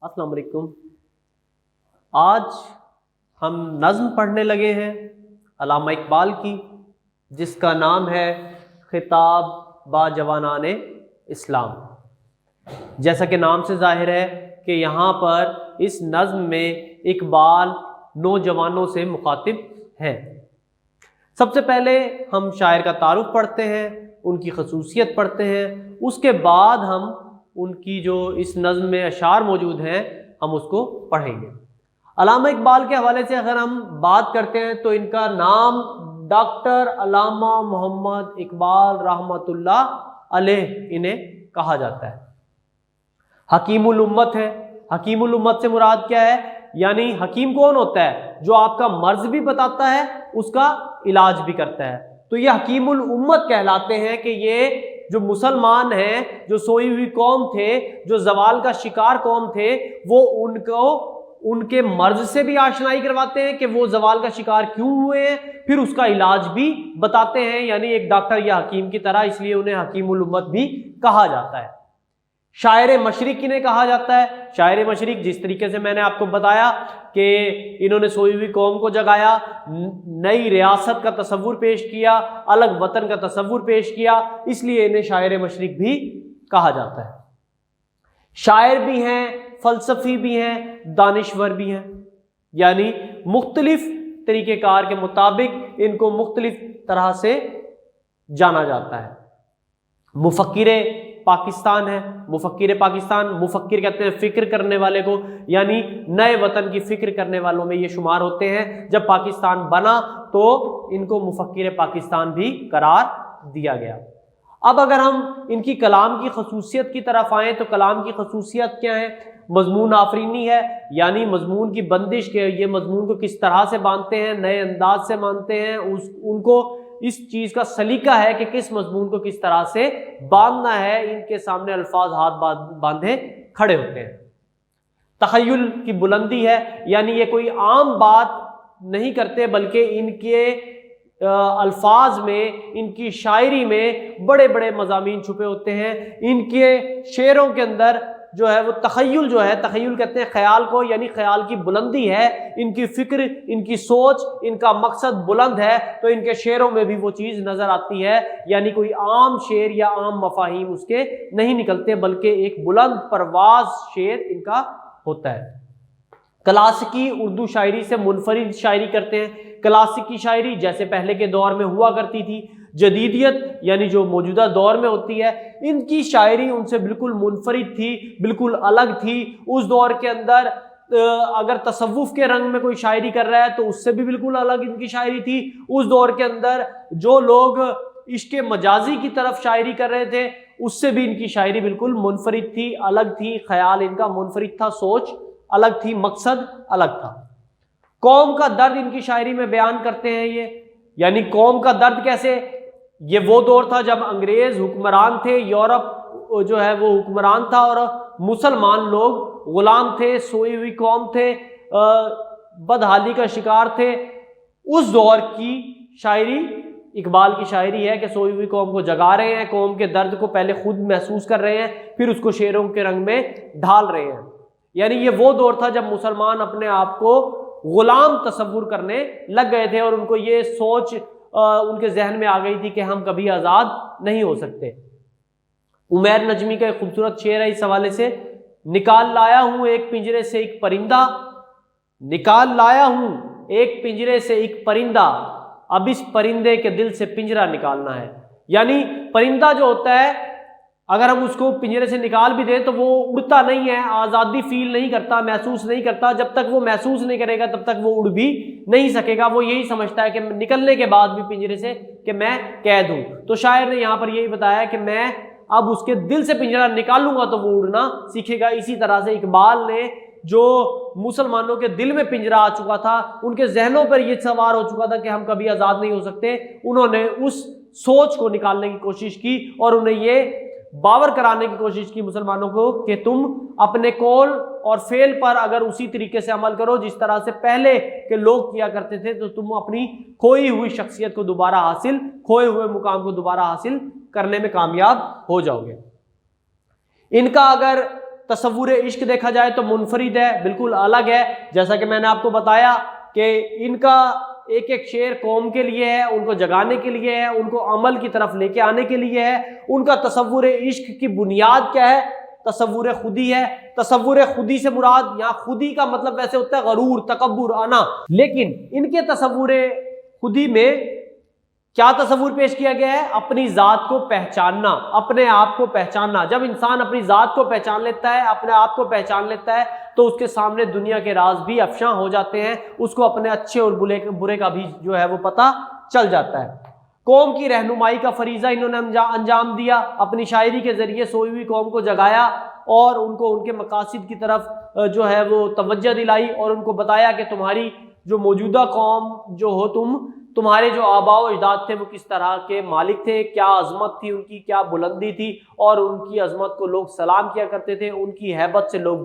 السلام علیکم۔ آج ہم نظم پڑھنے لگے ہیں علامہ اقبال کی، جس کا نام ہے خطاب با جوانان اسلام۔ جیسا کہ نام سے ظاہر ہے کہ یہاں پر اس نظم میں اقبال نوجوانوں سے مخاطب ہیں۔ سب سے پہلے ہم شاعر کا تعارف پڑھتے ہیں، ان کی خصوصیت پڑھتے ہیں، اس کے بعد ہم ان کی جو اس نظم میں اشعار موجود ہیں ہم اس کو پڑھیں گے۔ علامہ اقبال کے حوالے سے اگر ہم بات کرتے ہیں تو ان کا نام ڈاکٹر علامہ محمد اقبال رحمۃ اللہ علیہ انہیں کہا جاتا ہے۔ حکیم الامت ہے۔ حکیم الامت سے مراد کیا ہے؟ یعنی حکیم کون ہوتا ہے؟ جو آپ کا مرض بھی بتاتا ہے، اس کا علاج بھی کرتا ہے۔ تو یہ حکیم الامت کہلاتے ہیں کہ یہ جو مسلمان ہیں، جو سوئی ہوئی قوم تھے، جو زوال کا شکار قوم تھے، وہ ان کو ان کے مرض سے بھی آشنائی کرواتے ہیں کہ وہ زوال کا شکار کیوں ہوئے ہیں، پھر اس کا علاج بھی بتاتے ہیں، یعنی ایک ڈاکٹر یا حکیم کی طرح، اس لیے انہیں حکیم الامت بھی کہا جاتا ہے۔ شاعر مشرق انہیں کہا جاتا ہے۔ شاعر مشرق جس طریقے سے میں نے آپ کو بتایا کہ انہوں نے سوئی ہوئی قوم کو جگایا، نئی ریاست کا تصور پیش کیا، الگ وطن کا تصور پیش کیا، اس لیے انہیں شاعر مشرق بھی کہا جاتا ہے۔ شاعر بھی ہیں، فلسفی بھی ہیں، دانشور بھی ہیں، یعنی مختلف طریقہ کار کے مطابق ان کو مختلف طرح سے جانا جاتا ہے۔ مفکر پاکستان ہے۔ مفکر پاکستان، مفکر کہتے ہیں فکر کرنے والے کو، یعنی نئے وطن کی فکر کرنے والوں میں یہ شمار ہوتے ہیں۔ جب پاکستان بنا تو ان کو مفکر پاکستان بھی قرار دیا گیا۔ اب اگر ہم ان کی کلام کی خصوصیت کی طرف آئیں تو کلام کی خصوصیت کیا ہے؟ مضمون آفرینی ہے، یعنی مضمون کی بندش کے یہ مضمون کو کس طرح سے باندھتے ہیں، نئے انداز سے باندھتے ہیں، ان کو اس چیز کا سلیقہ ہے کہ کس مضمون کو کس طرح سے باندھنا ہے، ان کے سامنے الفاظ ہاتھ باندھے کھڑے ہوتے ہیں۔ تخیل کی بلندی ہے، یعنی یہ کوئی عام بات نہیں کرتے بلکہ ان کے الفاظ میں، ان کی شاعری میں بڑے بڑے مضامین چھپے ہوتے ہیں۔ ان کے شعروں کے اندر جو ہے وہ تخیل جو ہے، تخیل کہتے ہیں خیال کو، یعنی خیال کی بلندی ہے، ان کی فکر، ان کی سوچ، ان کا مقصد بلند ہے، تو ان کے شعروں میں بھی وہ چیز نظر آتی ہے، یعنی کوئی عام شعر یا عام مفاہیم اس کے نہیں نکلتے بلکہ ایک بلند پرواز شعر ان کا ہوتا ہے۔ کلاسیکی اردو شاعری سے منفرد شاعری کرتے ہیں۔ کلاسیکی شاعری جیسے پہلے کے دور میں ہوا کرتی تھی، جدیدیت یعنی جو موجودہ دور میں ہوتی ہے، ان کی شاعری ان سے بالکل منفرد تھی، بالکل الگ تھی۔ اس دور کے اندر اگر تصوف کے رنگ میں کوئی شاعری کر رہا ہے تو اس سے بھی بالکل الگ ان کی شاعری تھی۔ اس دور کے اندر جو لوگ عشق مجازی کی طرف شاعری کر رہے تھے اس سے بھی ان کی شاعری بالکل منفرد تھی، الگ تھی، خیال ان کا منفرد تھا، سوچ الگ تھی، مقصد الگ تھا۔ قوم کا درد ان کی شاعری میں بیان کرتے ہیں یہ، یعنی قوم کا درد کیسے؟ یہ وہ دور تھا جب انگریز حکمران تھے، یورپ جو ہے وہ حکمران تھا اور مسلمان لوگ غلام تھے، سوئی ہوئی قوم تھے، بدحالی کا شکار تھے۔ اس دور کی شاعری اقبال کی شاعری ہے کہ سوئی ہوئی قوم کو جگا رہے ہیں، قوم کے درد کو پہلے خود محسوس کر رہے ہیں، پھر اس کو شعروں کے رنگ میں ڈھال رہے ہیں۔ یعنی یہ وہ دور تھا جب مسلمان اپنے آپ کو غلام تصور کرنے لگ گئے تھے اور ان کو یہ سوچ ان کے ذہن میں آ گئی تھی کہ ہم کبھی آزاد نہیں ہو سکتے۔ عمیر نجمی کا ایک خوبصورت شعر ہے اس حوالے سے، نکال لایا ہوں ایک پنجرے سے ایک پرندہ، نکال لایا ہوں ایک پنجرے سے ایک پرندہ، اب اس پرندے کے دل سے پنجرہ نکالنا ہے۔ یعنی پرندہ جو ہوتا ہے اگر ہم اس کو پنجرے سے نکال بھی دیں تو وہ اڑتا نہیں ہے، آزادی فیل نہیں کرتا، محسوس نہیں کرتا۔ جب تک وہ محسوس نہیں کرے گا تب تک وہ اڑ بھی نہیں سکے گا۔ وہ یہی سمجھتا ہے کہ نکلنے کے بعد بھی پنجرے سے کہ میں قید ہوں۔ تو شاعر نے یہاں پر یہی بتایا کہ میں اب اس کے دل سے پنجرہ نکالوں گا تو وہ اڑنا سیکھے گا۔ اسی طرح سے اقبال نے جو مسلمانوں کے دل میں پنجرہ آ چکا تھا، ان کے ذہنوں پر یہ سوار ہو چکا تھا کہ ہم کبھی آزاد نہیں ہو سکتے، انہوں نے اس سوچ کو نکالنے کی کوشش کی اور انہیں یہ باور کرانے کی کوشش کی مسلمانوں کو کہ تم اپنے قول اور فعل پر اگر اسی طریقے سے عمل کرو جس طرح سے پہلے کے لوگ کیا کرتے تھے تو تم اپنی کھوئی ہوئی شخصیت کو دوبارہ حاصل، کھوئے ہوئے مقام کو دوبارہ حاصل کرنے میں کامیاب ہو جاؤ گے۔ ان کا اگر تصور عشق دیکھا جائے تو منفرد ہے، بالکل الگ ہے، جیسا کہ میں نے آپ کو بتایا کہ ان کا ایک ایک شعر قوم کے لیے ہے، ان کو جگانے کے لیے ہے، ان کو عمل کی طرف لے کے آنے کے لیے ہے۔ ان کا تصور عشق کی بنیاد کیا ہے؟ تصور خودی ہے۔ تصور خودی سے مراد یہاں خودی کا مطلب ویسے ہوتا ہے غرور، تکبر، انا، لیکن ان کے تصور خودی میں کیا تصور پیش کیا گیا ہے؟ اپنی ذات کو پہچاننا، اپنے آپ کو پہچاننا۔ جب انسان اپنی ذات کو پہچان لیتا ہے، اپنے آپ کو پہچان لیتا ہے، تو اس کے سامنے دنیا کے راز بھی افشاں ہو جاتے ہیں، اس کو اپنے اچھے اور برے کا بھی جو ہے وہ پتہ چل جاتا ہے۔ قوم کی رہنمائی کا فریضہ انہوں نے انجام دیا، اپنی شاعری کے ذریعے سوئی ہوئی قوم کو جگایا اور ان کو ان کے مقاصد کی طرف جو ہے وہ توجہ دلائی، اور ان کو بتایا کہ تمہاری جو موجودہ قوم جو ہو تمہارے جو آباء و اجداد تھے وہ کس طرح کے مالک تھے، کیا عظمت تھی ان کی، کیا بلندی تھی، اور ان کی عظمت کو لوگ سلام کیا کرتے تھے، ان کی ہیبت سے لوگ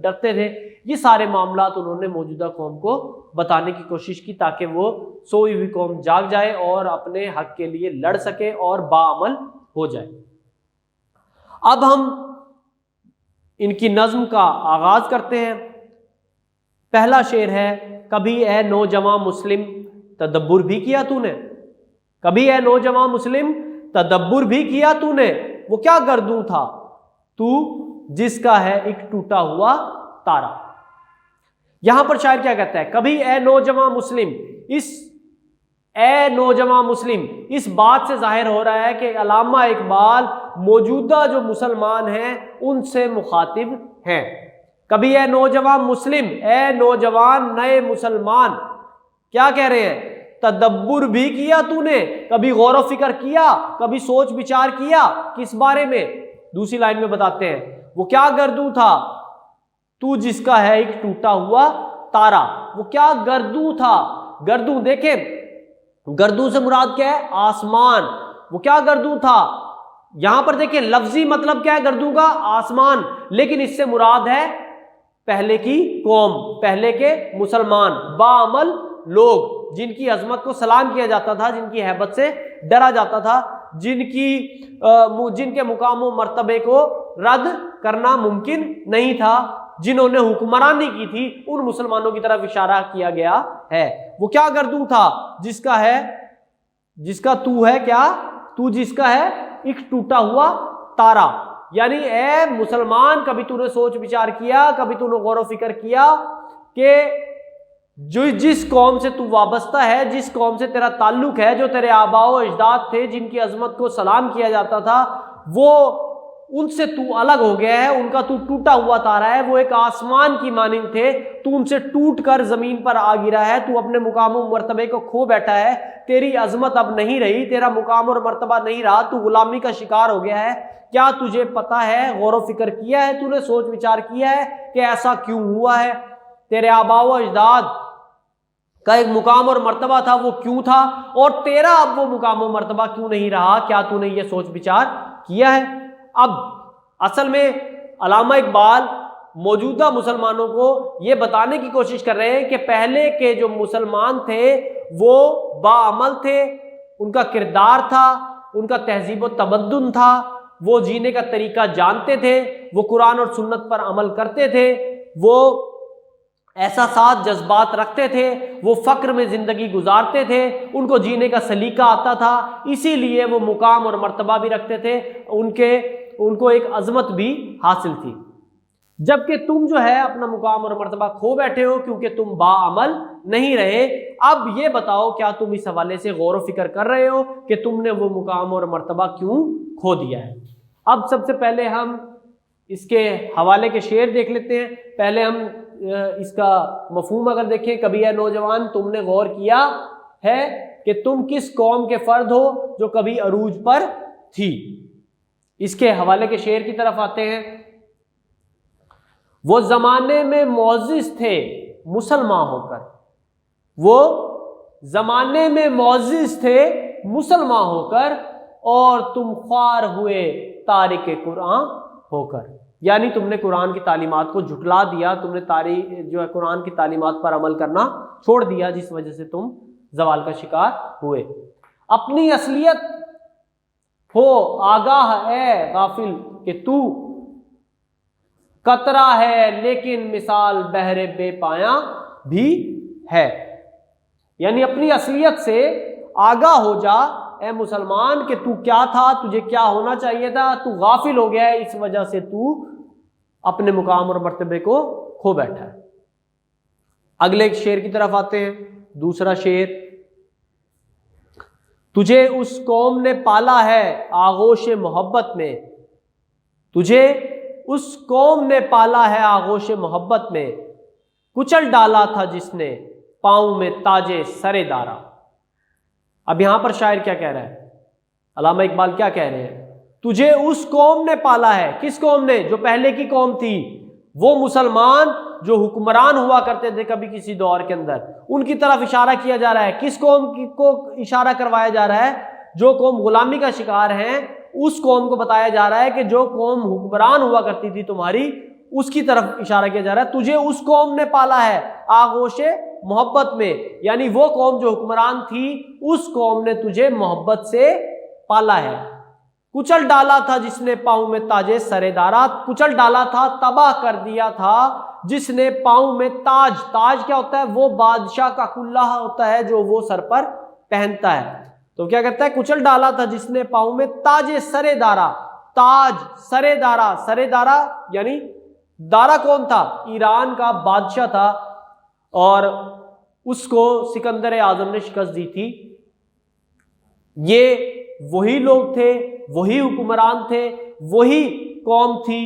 ڈرتے تھے۔ یہ سارے معاملات انہوں نے موجودہ قوم کو بتانے کی کوشش کی تاکہ وہ سوئی ہوئی قوم جاگ جائے اور اپنے حق کے لیے لڑ سکے اور باعمل ہو جائے۔ اب ہم ان کی نظم کا آغاز کرتے ہیں۔ پہلا شعر ہے، کبھی اے نوجوان مسلم تدبر بھی کیا تو نے، کبھی اے نوجوان مسلم تدبر بھی کیا تو نے، وہ کیا گردوں تھا تو جس کا ہے ایک ٹوٹا ہوا تارا۔ یہاں پر شاعر کیا کہتا ہے؟ کبھی اے نوجوان مسلم، اے نوجوان مسلم، اس بات سے ظاہر ہو رہا ہے کہ علامہ اقبال موجودہ جو مسلمان ہیں ان سے مخاطب ہیں۔ کبھی اے نوجوان مسلم، اے نوجوان نئے مسلمان، کیا کہہ رہے ہیں؟ تدبر بھی کیا تو نے، کبھی غور و فکر کیا، کبھی سوچ بچار کیا، کس بارے میں؟ دوسری لائن میں بتاتے ہیں، وہ کیا گردوں تھا تو جس کا ہے ایک ٹوٹا ہوا تارا۔ وہ کیا گردوں تھا، گردوں دیکھیں، گردوں سے مراد کیا ہے؟ آسمان۔ وہ کیا گردوں تھا، یہاں پر دیکھیں لفظی مطلب کیا ہے گردوں کا؟ آسمان، لیکن اس سے مراد ہے پہلے کی قوم، پہلے کے مسلمان، باعمل لوگ جن کی عظمت کو سلام کیا جاتا تھا، جن کی ہیبت سے ڈرا جاتا تھا، جن کے مقام و مرتبے کو رد کرنا ممکن نہیں تھا، جنہوں نے حکمرانی کی تھی، ان مسلمانوں کی طرف اشارہ کیا گیا ہے۔ وہ کیا گردوں تھا جس کا تو ہے کیا؟ تو جس کا ہے ایک ٹوٹا ہوا تارا، یعنی اے مسلمان کبھی تو نے سوچ بچار کیا، کبھی تو نے غور و فکر کیا کہ جس قوم سے تو وابستہ ہے، جس قوم سے تیرا تعلق ہے، جو تیرے آباء و اجداد تھے، جن کی عظمت کو سلام کیا جاتا تھا، وہ ان سے تو الگ ہو گیا ہے، ان کا تو ٹوٹا ہوا تارا ہے، وہ ایک آسمان کی مانند تھے، تو ان سے ٹوٹ کر زمین پر آ گرا ہے، تو اپنے مقام و مرتبے کو کھو بیٹھا ہے، تیری عظمت اب نہیں رہی، تیرا مقام اور مرتبہ نہیں رہا، تو غلامی کا شکار ہو گیا ہے۔ کیا تجھے پتا ہے، غور و فکر کیا ہے، تو نے سوچ وچار کیا ہے کہ ایسا کیوں ہوا ہے؟ تیرے آباء و اجداد کا ایک مقام اور مرتبہ تھا، وہ کیوں تھا، اور تیرا اب وہ مقام و مرتبہ کیوں نہیں رہا؟ کیا تو نے یہ سوچ بچار کیا ہے؟ اب اصل میں علامہ اقبال موجودہ مسلمانوں کو یہ بتانے کی کوشش کر رہے ہیں کہ پہلے کے جو مسلمان تھے وہ باعمل تھے، ان کا کردار تھا، ان کا تہذیب و تمدن تھا، وہ جینے کا طریقہ جانتے تھے، وہ قرآن اور سنت پر عمل کرتے تھے، وہ احساسات جذبات رکھتے تھے، وہ فقر میں زندگی گزارتے تھے، ان کو جینے کا سلیقہ آتا تھا، اسی لیے وہ مقام اور مرتبہ بھی رکھتے تھے، ان کو ایک عظمت بھی حاصل تھی۔ جبکہ تم جو ہے اپنا مقام اور مرتبہ کھو بیٹھے ہو کیونکہ تم باعمل نہیں رہے۔ اب یہ بتاؤ کیا تم اس حوالے سے غور و فکر کر رہے ہو کہ تم نے وہ مقام اور مرتبہ کیوں کھو دیا ہے؟ اب سب سے پہلے ہم اس کے حوالے کے شعر دیکھ لیتے ہیں۔ پہلے ہم اس کا مفہوم اگر دیکھیں، کبھی اے نوجوان تم نے غور کیا ہے کہ تم کس قوم کے فرد ہو جو کبھی عروج پر تھی؟ اس کے حوالے کے شعر کی طرف آتے ہیں۔ وہ زمانے میں معزز تھے مسلمان ہو کر، وہ زمانے میں معزز تھے مسلمان ہو کر، اور تم خوار ہوئے تارک قرآن ہو کر، یعنی تم نے قرآن کی تعلیمات کو جھٹلا دیا، تم نے جو ہے قرآن کی تعلیمات پر عمل کرنا چھوڑ دیا، جس وجہ سے تم زوال کا شکار ہوئے۔ اپنی اصلیت ہو آگاہ اے غافل کہ تو قطرہ ہے لیکن مثال بحر بے پایا بھی ہے. یعنی اپنی اصلیت سے آگاہ ہو جا اے مسلمان کہ تو کیا تھا, تجھے کیا ہونا چاہیے تھا, تو غافل ہو گیا ہے, اس وجہ سے تو اپنے مقام اور مرتبے کو کھو بیٹھا ہے. اگلے ایک شعر کی طرف آتے ہیں. دوسرا شعر, تجھے اس قوم نے پالا ہے آغوش محبت میں, تجھے اس قوم نے پالا ہے آغوش محبت میں, کچل ڈالا تھا جس نے پاؤں میں تاج سر دارا. اب یہاں پر شاعر کیا کہہ رہا ہے, علامہ اقبال کیا کہہ رہے ہیں, تجھے اس قوم نے پالا ہے. کس قوم نے؟ جو پہلے کی قوم تھی, وہ مسلمان جو حکمران ہوا کرتے تھے کبھی کسی دور کے اندر, ان کی طرف اشارہ کیا جا رہا ہے. کس قوم کو اشارہ کروایا جا رہا ہے؟ جو قوم غلامی کا شکار ہیں, اس قوم کو بتایا جا رہا ہے کہ جو قوم حکمران ہوا کرتی تھی تمہاری, اس کی طرف اشارہ کیا جا رہا ہے. تجھے اس قوم نے پالا ہے آغوش محبت میں, یعنی وہ قوم جو حکمران تھی اس قوم نے تجھے محبت سے پالا ہے. کچل ڈالا تھا جس نے پاؤں میں تاج سر دارا, کچل ڈالا تھا, تباہ کر دیا تھا جس نے پاؤں میں تاج. تاج کیا ہوتا ہے؟ وہ بادشاہ کا کلہ ہوتا ہے جو وہ سر پر پہنتا ہے. تو کیا کہتا ہے؟ کچل ڈالا تھا جس نے پاؤں میں تاج سر دارا. تاج سر دارا, سر دارا یعنی دارا کون تھا؟ ایران کا بادشاہ تھا, اور اس کو سکندر اعظم نے شکست دی تھی. یہ وہی لوگ تھے, وہی حکمران تھے, وہی قوم تھی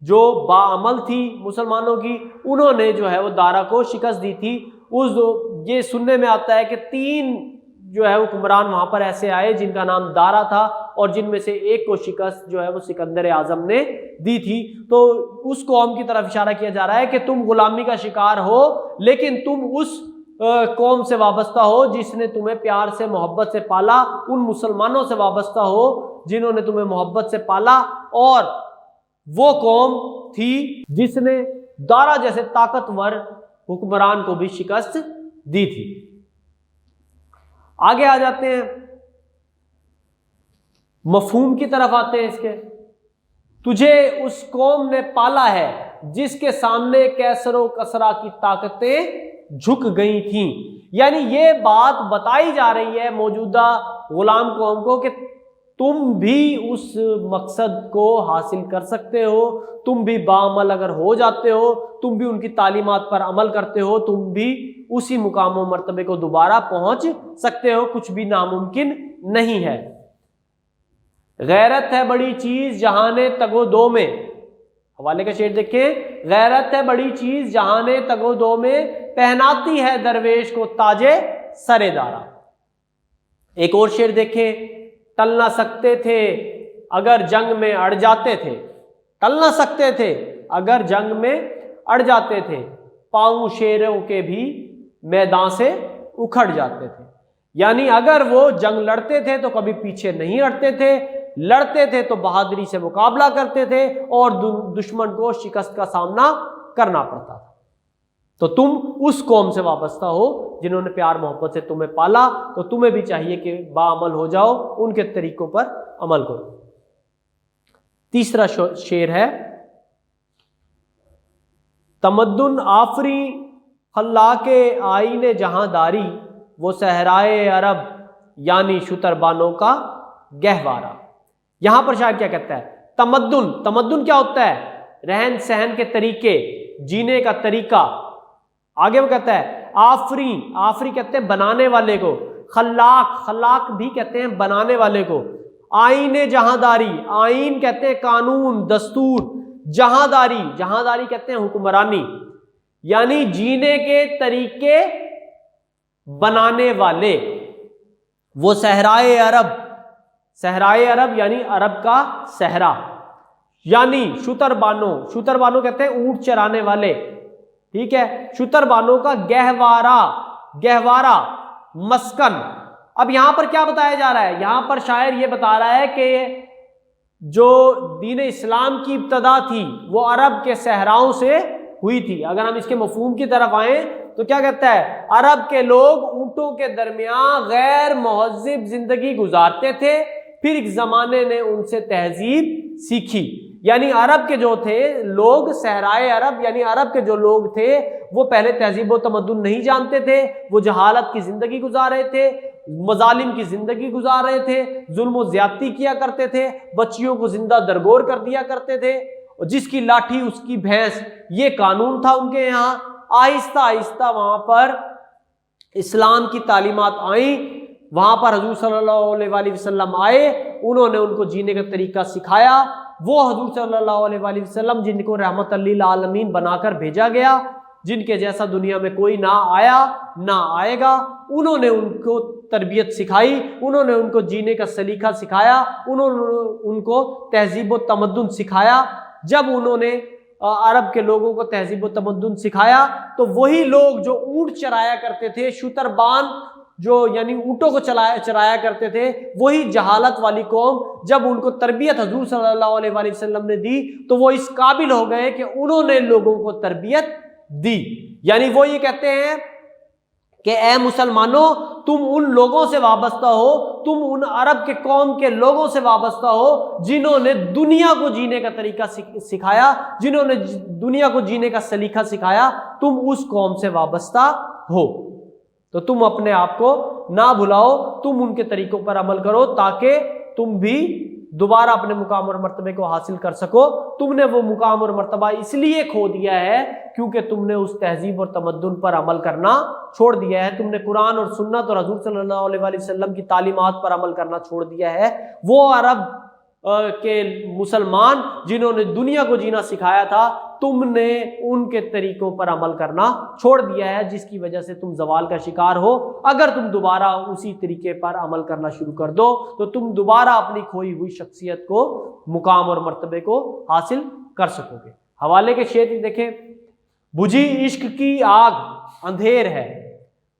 جو باعمل تھی مسلمانوں کی, انہوں نے جو ہے وہ دارا کو شکست دی تھی. یہ سننے میں آتا ہے کہ 3 جو ہے حکمران وہاں پر ایسے آئے جن کا نام دارا تھا, اور جن میں سے ایک کو شکست جو ہے وہ سکندر اعظم نے دی تھی. تو اس قوم کی طرف اشارہ کیا جا رہا ہے کہ تم غلامی کا شکار ہو, لیکن تم اس قوم سے وابستہ ہو جس نے تمہیں پیار سے محبت سے پالا, ان مسلمانوں سے وابستہ ہو جنہوں نے تمہیں محبت سے پالا, اور وہ قوم تھی جس نے دارا جیسے طاقتور حکمران کو بھی شکست دی تھی. آگے آ جاتے ہیں, مفہوم کی طرف آتے ہیں اس کے. تجھے اس قوم نے پالا ہے جس کے سامنے کیسر و کسرا کی طاقتیں جھک گئی تھیں. یعنی یہ بات بتائی جا رہی ہے موجودہ غلام قوم کو کہ تم بھی اس مقصد کو حاصل کر سکتے ہو, تم بھی باعمل اگر ہو جاتے ہو, تم بھی ان کی تعلیمات پر عمل کرتے ہو, تم بھی اسی مقام و مرتبے کو دوبارہ پہنچ سکتے ہو. کچھ بھی ناممکن نہیں ہے. غیرت ہے بڑی چیز جہان تگ و دو میں, حوالے کا شعر دیکھیں, غیرت ہے بڑی چیز جہان تگ و دو میں, پہناتی ہے درویش کو تاج سر دارا. ایک اور شعر دیکھیں, ٹل نہ سکتے تھے اگر جنگ میں اڑ جاتے تھے, ٹل نہ سکتے تھے اگر جنگ میں اڑ جاتے تھے, پاؤں شیروں کے بھی میدان سے اکھڑ جاتے تھے. یعنی اگر وہ جنگ لڑتے تھے تو کبھی پیچھے نہیں ہٹتے تھے, لڑتے تھے تو بہادری سے مقابلہ کرتے تھے, اور دشمن کو شکست کا سامنا کرنا پڑتا تھا. تو تم اس قوم سے وابستہ ہو جنہوں نے پیار محبت سے تمہیں پالا, تو تمہیں بھی چاہیے کہ باعمل ہو جاؤ, ان کے طریقوں پر عمل کرو. تیسرا شعر ہے, تمدن آفری خلاق آئین جہاں داری, وہ صحرائے عرب یعنی شتربانوں کا گہوارہ. یہاں پر شاعر کیا کہتا ہے؟ تمدن, تمدن کیا ہوتا ہے؟ رہن سہن کے طریقے, جینے کا طریقہ. آگے وہ کہتا ہے آفری, آفری کہتے ہیں بنانے والے کو, خلاق, خلاق بھی کہتے ہیں بنانے والے کو, آئین جہاں داری, آئین کہتے ہیں قانون دستور, جہاں داری, جہاں داری کہتے ہیں حکمرانی, یعنی جینے کے طریقے بنانے والے. وہ صحرائے عرب, صحرائے عرب یعنی عرب کا صحرا, یعنی شتربانوں, شتربانوں کہتے ہیں اونٹ چرانے والے, ٹھیک ہے, شتربانوں کا گہوارہ, گہوارہ مسکن. اب یہاں پر کیا بتایا جا رہا ہے؟ یہاں پر شاعر یہ بتا رہا ہے کہ جو دین اسلام کی ابتدا تھی وہ عرب کے صحراؤں سے ہوئی تھی. اگر ہم اس کے مفہوم کی طرف آئیں تو کیا کہتا ہے؟ عرب کے لوگ اونٹوں کے درمیان غیر مہذب زندگی گزارتے تھے, پھر ایک زمانے نے ان سے تہذیب سیکھی. یعنی عرب کے جو تھے لوگ، صحرائے عرب یعنی عرب کے جو لوگ تھے وہ پہلے تہذیب و تمدن نہیں جانتے تھے، وہ جہالت کی زندگی گزار رہے تھے، مظالم کی زندگی گزار رہے تھے، ظلم و زیادتی کیا کرتے تھے، بچیوں کو زندہ درگور کر دیا کرتے تھے، جس کی لاٹھی اس کی بھینس، یہ قانون تھا ان کے یہاں۔ آہستہ آہستہ وہاں پر اسلام کی تعلیمات آئیں، وہاں پر حضور صلی اللہ علیہ وآلہ وسلم آئے، انہوں نے ان کو جینے کا طریقہ سکھایا۔ وہ حضور صلی اللہ علیہ وآلہ وسلم جن کو رحمت للعالمین بنا کر بھیجا گیا، جن کے جیسا دنیا میں کوئی نہ آیا نہ آئے گا، انہوں نے ان کو تربیت سکھائی، انہوں نے ان کو جینے کا سلیقہ سکھایا، انہوں نے ان کو تہذیب و تمدن سکھایا۔ جب انہوں نے عرب کے لوگوں کو تہذیب و تمدن سکھایا تو وہی لوگ جو اونٹ چرایا کرتے تھے، شتربان جو یعنی اونٹوں کو چرایا کرتے تھے، وہی جہالت والی قوم، جب ان کو تربیت حضور صلی اللہ علیہ وآلہ وسلم نے دی تو وہ اس قابل ہو گئے کہ انہوں نے لوگوں کو تربیت دی۔ یعنی وہ یہ کہتے ہیں کہ اے مسلمانوں، تم ان لوگوں سے وابستہ ہو، تم ان عرب کے قوم کے لوگوں سے وابستہ ہو جنہوں نے دنیا کو جینے کا طریقہ سکھایا، جنہوں نے دنیا کو جینے کا سلیقہ سکھایا، تم اس قوم سے وابستہ ہو۔ تو تم اپنے آپ کو نہ بھلاؤ، تم ان کے طریقوں پر عمل کرو تاکہ تم بھی دوبارہ اپنے مقام اور مرتبے کو حاصل کر سکو۔ تم نے وہ مقام اور مرتبہ اس لیے کھو دیا ہے کیونکہ تم نے اس تہذیب اور تمدن پر عمل کرنا چھوڑ دیا ہے، تم نے قرآن اور سنت اور حضور صلی اللہ علیہ وآلہ وسلم کی تعلیمات پر عمل کرنا چھوڑ دیا ہے۔ وہ عرب کے مسلمان جنہوں نے دنیا کو جینا سکھایا تھا، تم نے ان کے طریقوں پر عمل کرنا چھوڑ دیا ہے، جس کی وجہ سے تم زوال کا شکار ہو۔ اگر تم دوبارہ اسی طریقے پر عمل کرنا شروع کر دو تو تم دوبارہ اپنی کھوئی ہوئی شخصیت کو، مقام اور مرتبے کو حاصل کر سکو گے۔ حوالے کے شعر دیکھیں، بجھی عشق کی آگ اندھیر ہے،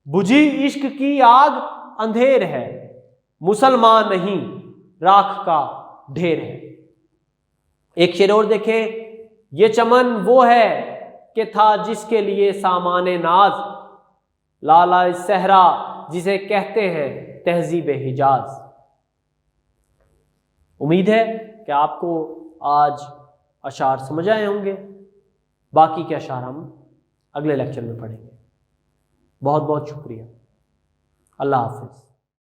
بجھی عشق کی آگ اندھیر ہے، مسلمان نہیں راکھ کا ڈھیر ہے۔ ایک شعر اور دیکھیں، یہ چمن وہ ہے کہ تھا جس کے لیے سامان ناز، لالا صحرا جسے کہتے ہیں تہذیب حجاز۔ امید ہے کہ آپ کو آج اشعار سمجھ آئے ہوں گے، باقی کے اشعار ہم اگلے لیکچر میں پڑھیں گے۔ بہت بہت شکریہ، اللہ حافظ۔